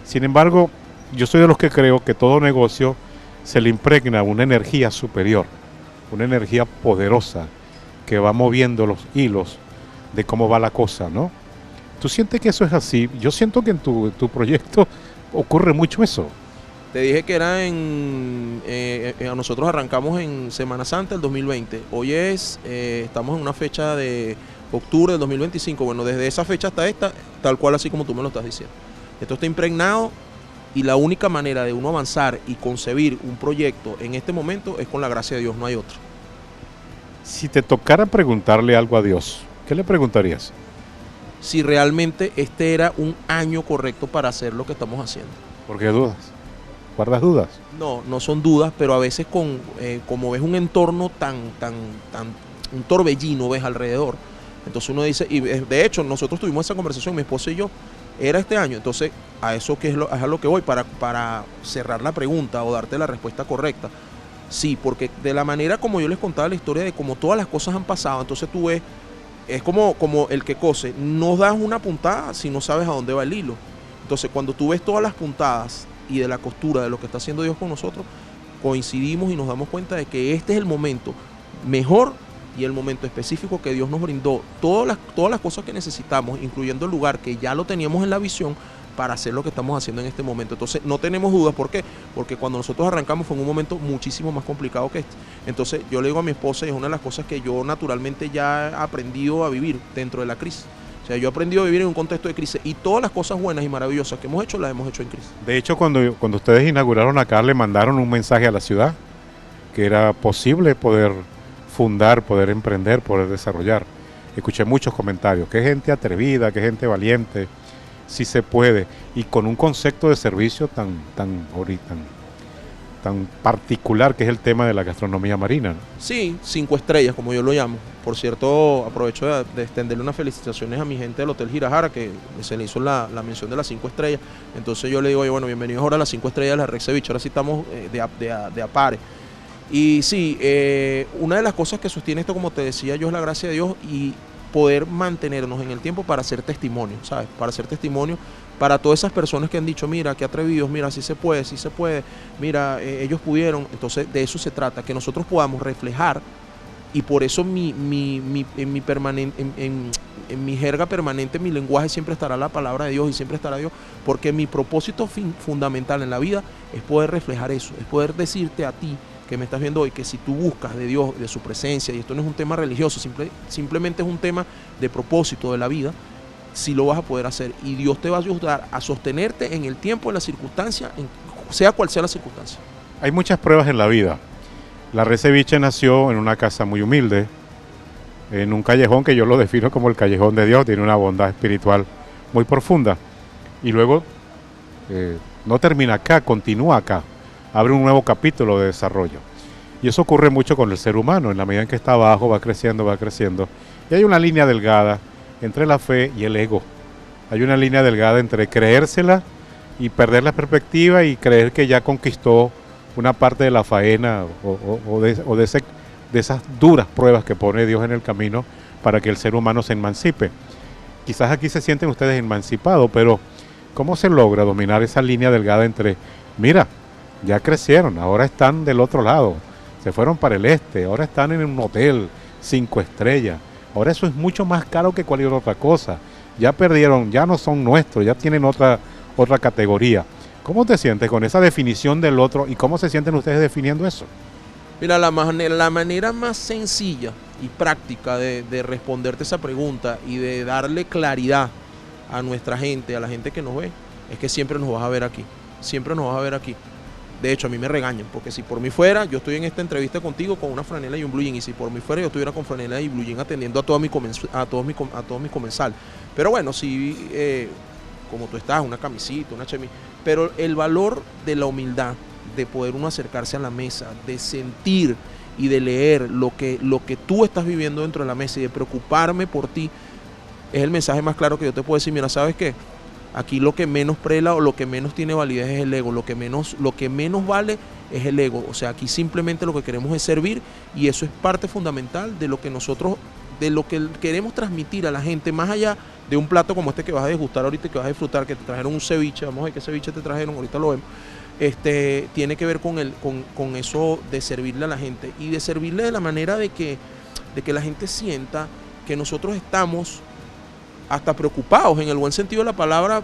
Sin embargo, yo soy de los que creo que todo negocio se le impregna una energía superior, una energía poderosa que va moviendo los hilos de cómo va la cosa, ¿no? ¿Tú sientes que eso es así? Yo siento que en tu proyecto ocurre mucho eso. Te dije que era nosotros arrancamos en Semana Santa del 2020. Hoy estamos en una fecha de octubre del 2025. Bueno, desde esa fecha hasta esta, tal cual así como tú me lo estás diciendo. Esto está impregnado y la única manera de uno avanzar y concebir un proyecto en este momento es con la gracia de Dios, no hay otra. Si te tocara preguntarle algo a Dios, ¿qué le preguntarías? Si realmente este era un año correcto para hacer lo que estamos haciendo. ¿Por qué dudas? ¿Guardas dudas? No, no son dudas, pero a veces como ves un entorno un torbellino ves alrededor, entonces uno dice, y de hecho nosotros tuvimos esa conversación, mi esposa y yo, era este año, entonces a eso es a lo que voy, para cerrar la pregunta o darte la respuesta correcta. Sí, porque de la manera como yo les contaba la historia de cómo todas las cosas han pasado, entonces tú ves, es como el que cose, no das una puntada si no sabes a dónde va el hilo. Entonces cuando tú ves todas las puntadas y de la costura de lo que está haciendo Dios con nosotros, coincidimos y nos damos cuenta de que este es el momento mejor y el momento específico que Dios nos brindó todas las cosas que necesitamos, incluyendo el lugar que ya lo teníamos en la visión para hacer lo que estamos haciendo en este momento. Entonces no tenemos dudas. ¿Por qué? Porque cuando nosotros arrancamos fue en un momento muchísimo más complicado que este. Entonces yo le digo a mi esposa, y es una de las cosas que yo naturalmente ya he aprendido a vivir dentro de la crisis. O sea, yo he aprendido a vivir en un contexto de crisis y todas las cosas buenas y maravillosas que hemos hecho, las hemos hecho en crisis. De hecho, cuando ustedes inauguraron acá, le mandaron un mensaje a la ciudad que era posible poder fundar, poder emprender, poder desarrollar. Escuché muchos comentarios, qué gente atrevida, qué gente valiente, sí se puede, y con un concepto de servicio tan particular que es el tema de la gastronomía marina, ¿no? Sí, 5 estrellas, como yo lo llamo. Por cierto, aprovecho de extenderle unas felicitaciones a mi gente del Hotel Girajara, que se le hizo la mención de las 5 estrellas. Entonces yo le digo, bueno, bienvenidos ahora a las 5 estrellas de la Rex Ceviche. Ahora sí estamos de a pares. Y sí, una de las cosas que sostiene esto, como te decía yo, es la gracia de Dios y poder mantenernos en el tiempo para hacer testimonio, ¿sabes? Para hacer testimonio para todas esas personas que han dicho, mira, qué atrevidos, mira, sí se puede, mira, ellos pudieron. Entonces de eso se trata, que nosotros podamos reflejar, y por eso en mi jerga permanente, mi lenguaje siempre estará la palabra de Dios y siempre estará Dios, porque mi propósito fundamental en la vida es poder reflejar eso, es poder decirte a ti que me estás viendo hoy, que si tú buscas de Dios, de su presencia, y esto no es un tema religioso, simplemente es un tema de propósito de la vida, sí lo vas a poder hacer, y Dios te va a ayudar a sostenerte en el tiempo, en la circunstancia, sea cual sea la circunstancia. Hay muchas pruebas en la vida. La Rex Ceviche nació en una casa muy humilde, en un callejón que yo lo defino como el callejón de Dios, tiene una bondad espiritual muy profunda, y luego no termina acá, continúa acá, abre un nuevo capítulo de desarrollo. Y eso ocurre mucho con el ser humano, en la medida en que está abajo, va creciendo, y hay una línea delgada entre la fe y el ego. Hay una línea delgada entre creérsela y perder la perspectiva y creer que ya conquistó una parte de la faena de esas duras pruebas que pone Dios en el camino para que el ser humano se emancipe. Quizás aquí se sienten ustedes emancipados, pero ¿cómo se logra dominar esa línea delgada entre, mira, ya crecieron, ahora están del otro lado, se fueron para el este, ahora están en un hotel 5 estrellas, ahora eso es mucho más caro que cualquier otra cosa, ya perdieron, ya no son nuestros, ya tienen otra categoría? ¿Cómo te sientes con esa definición del otro y cómo se sienten ustedes definiendo eso? Mira, la manera más sencilla y práctica de responderte esa pregunta y de darle claridad a nuestra gente, a la gente que nos ve, es que siempre nos vas a ver aquí, siempre nos vas a ver aquí. De hecho, a mí me regañan, porque si por mí fuera, yo estoy en esta entrevista contigo con una franela y un blue jean, y si por mí fuera, yo estuviera con franela y blue jean atendiendo a todos mis comensales. Pero bueno, si como tú estás, una camisita, una chemise, pero el valor de la humildad, de poder uno acercarse a la mesa, de sentir y de leer lo que tú estás viviendo dentro de la mesa y de preocuparme por ti, es el mensaje más claro que yo te puedo decir. Mira, ¿sabes qué? Aquí lo que menos prela o lo que menos tiene validez es el ego, lo que menos vale es el ego. O sea, aquí simplemente lo que queremos es servir, y eso es parte fundamental de lo que nosotros, de lo que queremos transmitir a la gente, más allá de un plato como este que vas a degustar ahorita, que vas a disfrutar, que te trajeron un ceviche, vamos a ver qué ceviche te trajeron, ahorita lo vemos. Tiene que ver con eso de servirle a la gente, y de servirle de la manera de que la gente sienta que nosotros estamos hasta preocupados, en el buen sentido de la palabra,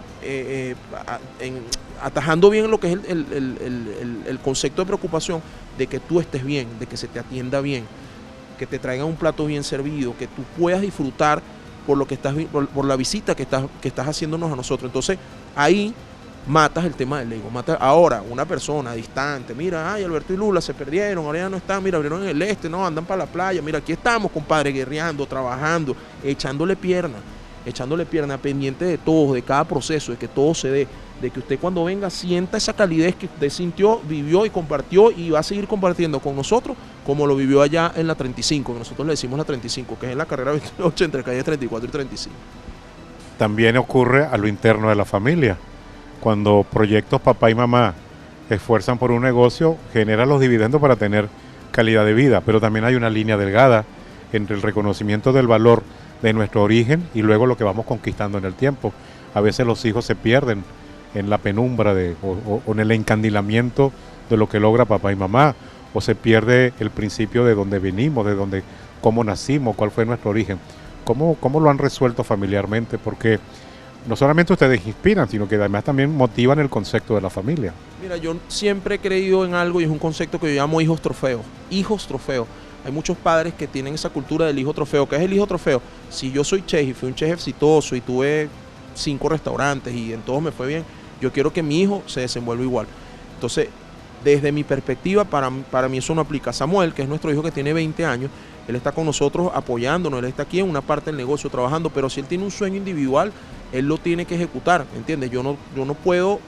atajando bien lo que es el concepto de preocupación de que tú estés bien, de que se te atienda bien, que te traigan un plato bien servido, que tú puedas disfrutar por lo que estás, por la visita que estás haciéndonos a nosotros. Entonces, ahí matas el tema del ego. Ahora, una persona distante, mira, ay, Alberto y Lula se perdieron, ahora ya no están, mira, abrieron en el este, no, andan para la playa, mira, aquí estamos, compadre, guerreando, trabajando, echándole pierna, pendiente de todos, de cada proceso, de que todo se dé, de que usted cuando venga sienta esa calidez que usted sintió, vivió y compartió y va a seguir compartiendo con nosotros como lo vivió allá en la 35, que nosotros le decimos la 35, que es en la carrera 28 entre calles 34 y 35. También ocurre a lo interno de la familia. Cuando proyectos papá y mamá esfuerzan por un negocio, generan los dividendos para tener calidad de vida, pero también hay una línea delgada entre el reconocimiento del valor de nuestro origen y luego lo que vamos conquistando en el tiempo. A veces los hijos se pierden en la penumbra o en el encandilamiento de lo que logra papá y mamá, o se pierde el principio de dónde venimos, cómo nacimos, cuál fue nuestro origen. ¿Cómo lo han resuelto familiarmente? Porque no solamente ustedes inspiran, sino que además también motivan el concepto de la familia. Mira, yo siempre he creído en algo y es un concepto que yo llamo hijos trofeos. Hijos trofeos. Hay muchos padres que tienen esa cultura del hijo trofeo. ¿Qué es el hijo trofeo? Si yo soy chef y fui un chef exitoso y tuve 5 restaurantes y en todos me fue bien, yo quiero que mi hijo se desenvuelva igual. Entonces, desde mi perspectiva, para mí eso no aplica. Samuel, que es nuestro hijo que tiene 20 años, él está con nosotros apoyándonos, él está aquí en una parte del negocio trabajando, pero si él tiene un sueño individual, él lo tiene que ejecutar, ¿entiendes? Yo no puedo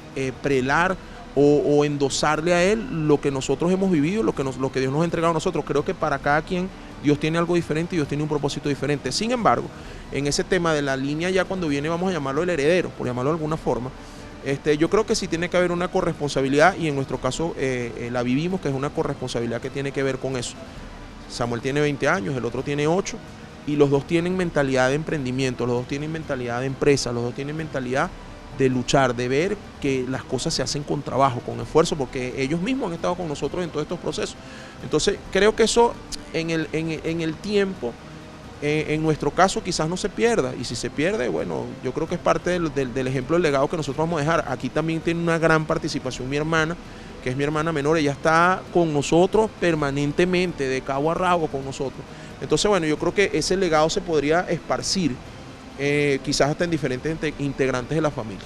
prelar o endosarle a él lo que nosotros hemos vivido, lo que Dios nos ha entregado a nosotros. Creo que para cada quien Dios tiene algo diferente y Dios tiene un propósito diferente. Sin embargo, en ese tema de la línea, ya cuando viene, vamos a llamarlo el heredero, por llamarlo de alguna forma, yo creo que sí tiene que haber una corresponsabilidad y en nuestro caso la vivimos, que es una corresponsabilidad que tiene que ver con eso. Samuel tiene 20 años, el otro tiene 8 y los dos tienen mentalidad de emprendimiento, los dos tienen mentalidad de empresa, los dos tienen mentalidad de luchar, de ver que las cosas se hacen con trabajo, con esfuerzo, porque ellos mismos han estado con nosotros en todos estos procesos. Entonces creo que eso en el tiempo, en nuestro caso quizás no se pierda, y si se pierde, bueno, yo creo que es parte del ejemplo del legado que nosotros vamos a dejar. Aquí también tiene una gran participación mi hermana, que es mi hermana menor, ella está con nosotros permanentemente, de cabo a rabo con nosotros. Entonces, bueno, yo creo que ese legado se podría esparcir quizás hasta en diferentes integrantes de la familia.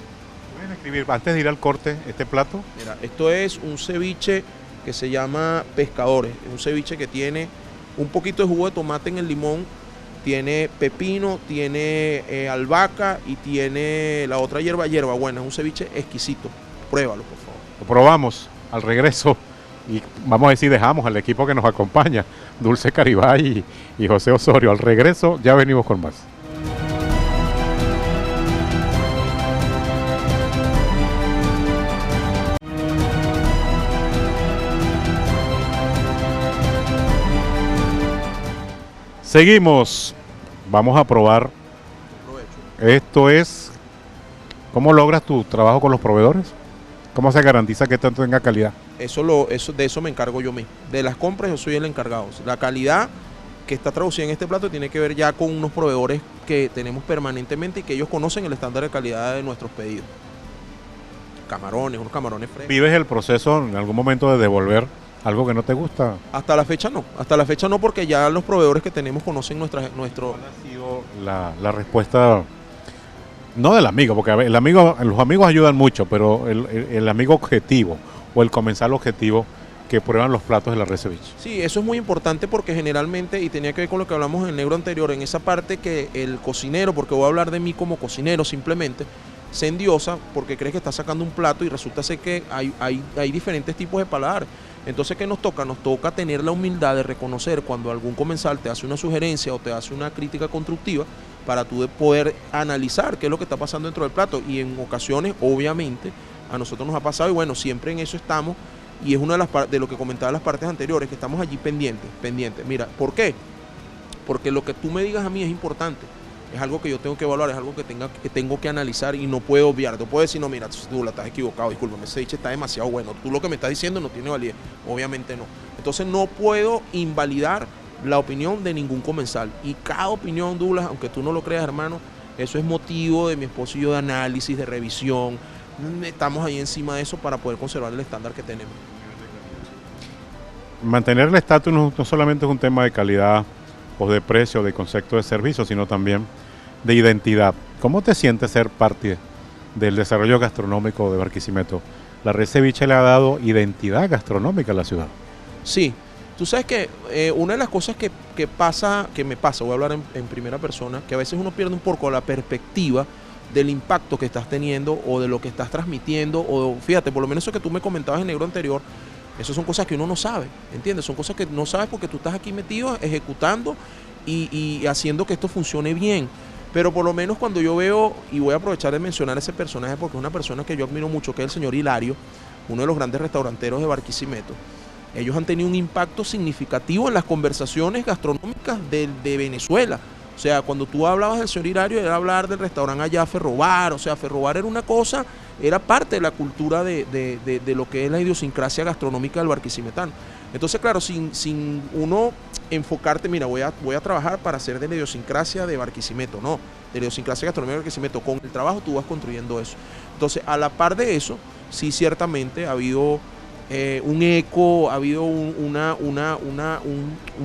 ¿Pueden escribir, antes de ir al corte, este plato? Mira, esto es un ceviche que se llama Pescadores, es un ceviche que tiene un poquito de jugo de tomate en el limón, tiene pepino, tiene albahaca y tiene la otra hierba buena, es un ceviche exquisito. Pruébalo, por favor. Lo probamos al regreso y vamos a decir, dejamos al equipo que nos acompaña, Dulce Caribay y José Osorio. Al regreso ya venimos con más. Seguimos, vamos a probar. Esto es, ¿cómo logras tu trabajo con los proveedores? ¿Cómo se garantiza que esto tenga calidad? De eso me encargo yo mismo. De las compras yo soy el encargado. La calidad que está traducida en este plato tiene que ver ya con unos proveedores que tenemos permanentemente y que ellos conocen el estándar de calidad de nuestros pedidos. Unos camarones frescos. ¿Vives el proceso en algún momento de devolver algo que no te gusta? Hasta la fecha no, porque ya los proveedores que tenemos conocen nuestro... ¿Cuál ha sido la respuesta? No del amigo, porque los amigos ayudan mucho, pero el amigo objetivo o el comensal objetivo que prueban los platos de la Red Ceviche. Sí, eso es muy importante porque generalmente, y tenía que ver con lo que hablamos en el negro anterior, en esa parte que el cocinero, porque voy a hablar de mí como cocinero simplemente, se endiosa porque crees que está sacando un plato y resulta ser que hay diferentes tipos de paladar. Entonces, ¿qué nos toca? Nos toca tener la humildad de reconocer cuando algún comensal te hace una sugerencia o te hace una crítica constructiva para tú poder analizar qué es lo que está pasando dentro del plato. Y en ocasiones, obviamente, a nosotros nos ha pasado y bueno, siempre en eso estamos. Y es una de lo que comentaba en las partes anteriores, que estamos allí pendientes. Mira, ¿por qué? Porque lo que tú me digas a mí es importante. Es algo que yo tengo que evaluar, es algo que tengo que analizar y no puedo obviar. Tú puedes decir, no, mira, tú la estás equivocado, discúlpame, ese ceviche está demasiado bueno. Tú lo que me estás diciendo no tiene validez. Obviamente no. Entonces no puedo invalidar la opinión de ningún comensal. Y cada opinión, Douglas, aunque tú no lo creas, hermano, eso es motivo de mi esposo y yo de análisis, de revisión, estamos ahí encima de eso para poder conservar el estándar que tenemos. Mantener el estatus no solamente es un tema de calidad o de precio, de concepto de servicio, sino también de identidad. ¿Cómo te sientes ser parte del desarrollo gastronómico de Barquisimeto? La Red Ceviche le ha dado identidad gastronómica a la ciudad. Sí, tú sabes que una de las cosas que me pasa, voy a hablar en primera persona, que a veces uno pierde un poco la perspectiva del impacto que estás teniendo o de lo que estás transmitiendo, o fíjate, por lo menos eso que tú me comentabas en negro anterior, eso son cosas que uno no sabe, ¿entiendes? Son cosas que no sabes porque tú estás aquí metido ejecutando y haciendo que esto funcione bien. Pero por lo menos cuando yo veo, y voy a aprovechar de mencionar a ese personaje porque es una persona que yo admiro mucho, que es el señor Hilario, uno de los grandes restauranteros de Barquisimeto. Ellos han tenido un impacto significativo en las conversaciones gastronómicas de Venezuela. O sea, cuando tú hablabas del señor Hilario, era hablar del restaurante allá Ferrobar. O sea, Ferrobar era una cosa, era parte de la cultura de lo que es la idiosincrasia gastronómica del barquisimetano. Entonces, claro, sin uno enfocarte, mira, voy a trabajar para hacer de la idiosincrasia de Barquisimeto. No, de la idiosincrasia gastronómica de Barquisimeto. Con el trabajo tú vas construyendo eso. Entonces, a la par de eso, sí, ciertamente ha habido un eco, ha habido un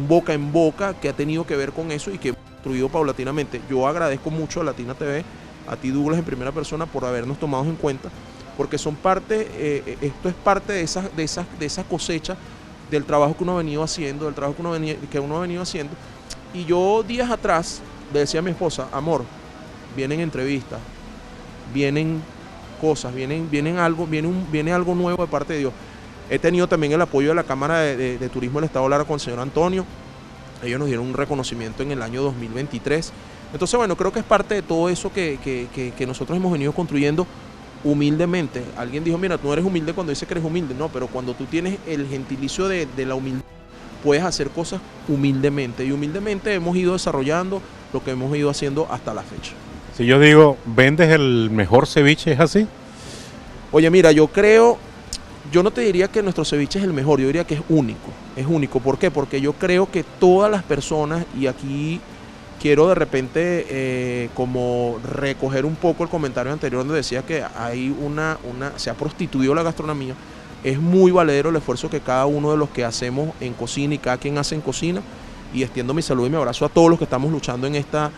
boca en boca que ha tenido que ver con eso y que construido paulatinamente. Yo agradezco mucho a Latina TV, a ti Douglas en primera persona por habernos tomado en cuenta, porque son parte, esto es parte de esa cosecha del trabajo que uno ha venido haciendo, y yo días atrás le decía a mi esposa, amor, vienen entrevistas, vienen cosas, viene algo nuevo de parte de Dios. He tenido también el apoyo de la Cámara de Turismo del Estado Lara con el señor Antonio. Ellos nos dieron un reconocimiento en el año 2023. Entonces, bueno, creo que es parte de todo eso que nosotros hemos venido construyendo humildemente. Alguien dijo, mira, tú no eres humilde cuando dices que eres humilde. No, pero cuando tú tienes el gentilicio de la humildad, puedes hacer cosas humildemente. Y humildemente hemos ido desarrollando lo que hemos ido haciendo hasta la fecha. Si yo digo, ¿vendes el mejor ceviche? ¿Es así? Oye, mira, yo no te diría que nuestro ceviche es el mejor, yo diría que es único. Es único, ¿por qué? Porque yo creo que todas las personas, y aquí quiero de repente como recoger un poco el comentario anterior donde decía que hay se ha prostituido la gastronomía. Es muy valedero el esfuerzo que cada uno de los que hacemos en cocina y cada quien hace en cocina, y extiendo mi salud y mi abrazo a todos los que estamos luchando en este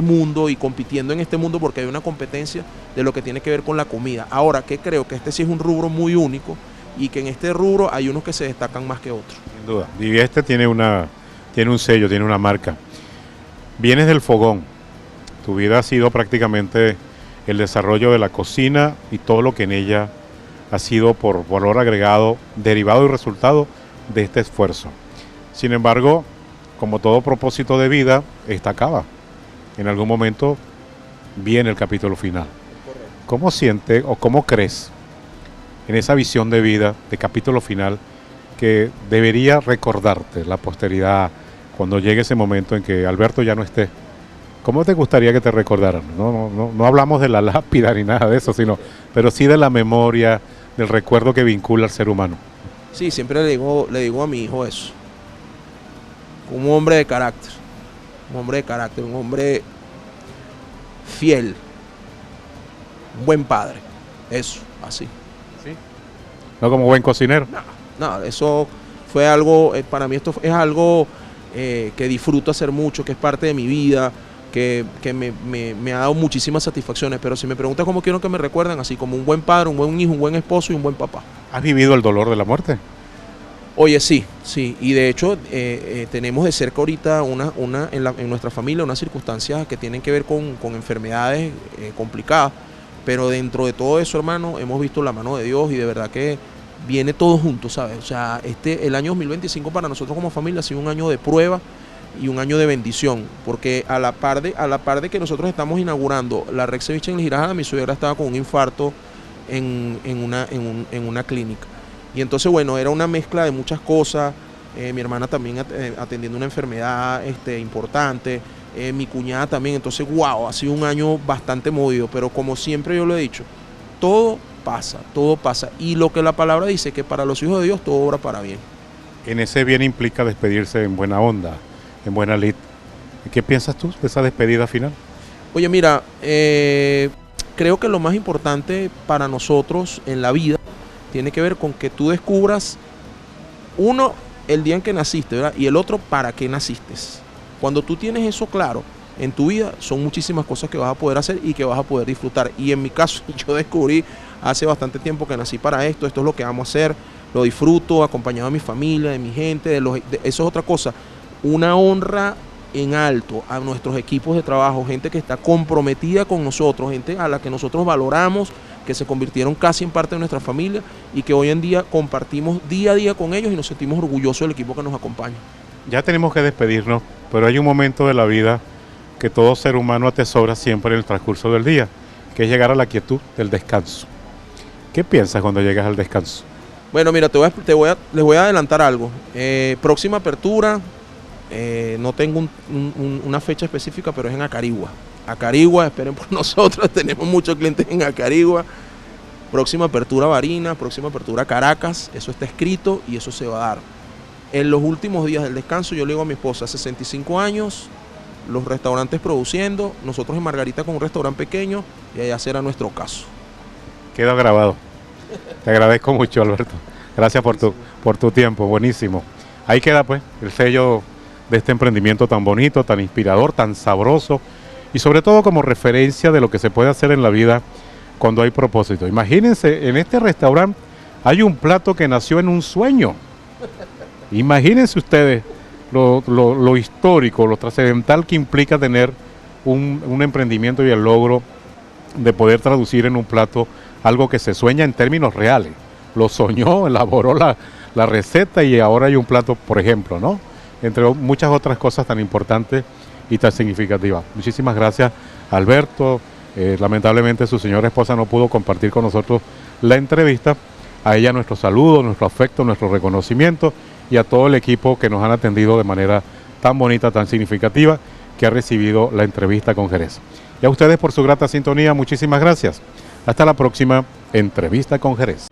mundo y compitiendo en este mundo, porque hay una competencia de lo que tiene que ver con la comida. Ahora, que creo que este sí es un rubro muy único y que en este rubro hay unos que se destacan más que otros. Sin duda. Y este tiene un sello, tiene una marca. Vienes del fogón. Tu vida ha sido prácticamente el desarrollo de la cocina y todo lo que en ella ha sido por valor agregado, derivado y resultado de este esfuerzo. Sin embargo, como todo propósito de vida, esta acaba. En algún momento viene el capítulo final. ¿Cómo sientes o cómo crees en esa visión de vida, de capítulo final, que debería recordarte la posteridad cuando llegue ese momento en que Alberto ya no esté? ¿Cómo te gustaría que te recordaran? No hablamos de la lápida ni nada de eso, pero sí de la memoria, del recuerdo que vincula al ser humano. Sí, siempre le digo a mi hijo eso. Un hombre de carácter, un hombre fiel, un buen padre, eso, así. ¿Sí? ¿No como buen cocinero? No, eso fue algo, para mí esto es algo que disfruto hacer mucho, que es parte de mi vida, que me ha dado muchísimas satisfacciones, pero si me preguntas cómo quiero que me recuerden, así como un buen padre, un buen hijo, un buen esposo y un buen papá. ¿Has vivido el dolor de la muerte? Oye, sí, y de hecho tenemos de cerca ahorita en nuestra familia unas circunstancias que tienen que ver con enfermedades complicadas, pero dentro de todo eso, hermano, hemos visto la mano de Dios y de verdad que viene todo junto, ¿sabes? O sea, el año 2025 para nosotros como familia ha sido un año de prueba y un año de bendición, porque a la par de que nosotros estamos inaugurando la Red Ceviche en El Girajada, mi suegra estaba con un infarto en una clínica. Y entonces, bueno, era una mezcla de muchas cosas, mi hermana también atendiendo una enfermedad importante, mi cuñada también, entonces, wow, ha sido un año bastante movido, pero como siempre yo lo he dicho, todo pasa, y lo que la palabra dice, que para los hijos de Dios todo obra para bien. En ese bien implica despedirse en buena onda, en buena lid. ¿Qué piensas tú de esa despedida final? Oye, mira, creo que lo más importante para nosotros en la vida tiene que ver con que tú descubras, uno, el día en que naciste, ¿verdad? Y el otro, para qué naciste. Cuando tú tienes eso claro en tu vida, son muchísimas cosas que vas a poder hacer y que vas a poder disfrutar. Y en mi caso, yo descubrí hace bastante tiempo que nací para esto es lo que amo hacer, lo disfruto, acompañado de mi familia, de mi gente, eso es otra cosa. Una honra en alto a nuestros equipos de trabajo, gente que está comprometida con nosotros, gente a la que nosotros valoramos, que se convirtieron casi en parte de nuestra familia y que hoy en día compartimos día a día con ellos y nos sentimos orgullosos del equipo que nos acompaña. Ya tenemos que despedirnos, pero hay un momento de la vida que todo ser humano atesora siempre en el transcurso del día, que es llegar a la quietud del descanso. ¿Qué piensas cuando llegas al descanso? Bueno, mira, les voy a adelantar algo. Próxima apertura, no tengo una fecha específica, pero es en Acarigua. Acarigua, esperen por nosotros, tenemos muchos clientes en Acarigua. Próxima apertura Barinas, próxima apertura Caracas, eso está escrito y eso se va a dar. En los últimos días del descanso, yo le digo a mi esposa, 65 años, los restaurantes produciendo, nosotros en Margarita con un restaurante pequeño y allá será nuestro caso. Queda grabado. Te agradezco mucho, Alberto. Gracias por tu tiempo, buenísimo. Ahí queda pues el sello de este emprendimiento tan bonito, tan inspirador, tan sabroso y sobre todo como referencia de lo que se puede hacer en la vida cuando hay propósito. Imagínense, en este restaurante hay un plato que nació en un sueño. Imagínense ustedes lo histórico, lo trascendental que implica tener un emprendimiento y el logro de poder traducir en un plato algo que se sueña en términos reales. Lo soñó, elaboró la receta y ahora hay un plato, por ejemplo, ¿no? Entre muchas otras cosas tan importantes y tan significativas. Muchísimas gracias, Alberto. Lamentablemente su señora esposa no pudo compartir con nosotros la entrevista. A ella nuestro saludo, nuestro afecto, nuestro reconocimiento y a todo el equipo que nos han atendido de manera tan bonita, tan significativa, que ha recibido la entrevista con Jerez. Y a ustedes por su grata sintonía, muchísimas gracias. Hasta la próxima entrevista con Jerez.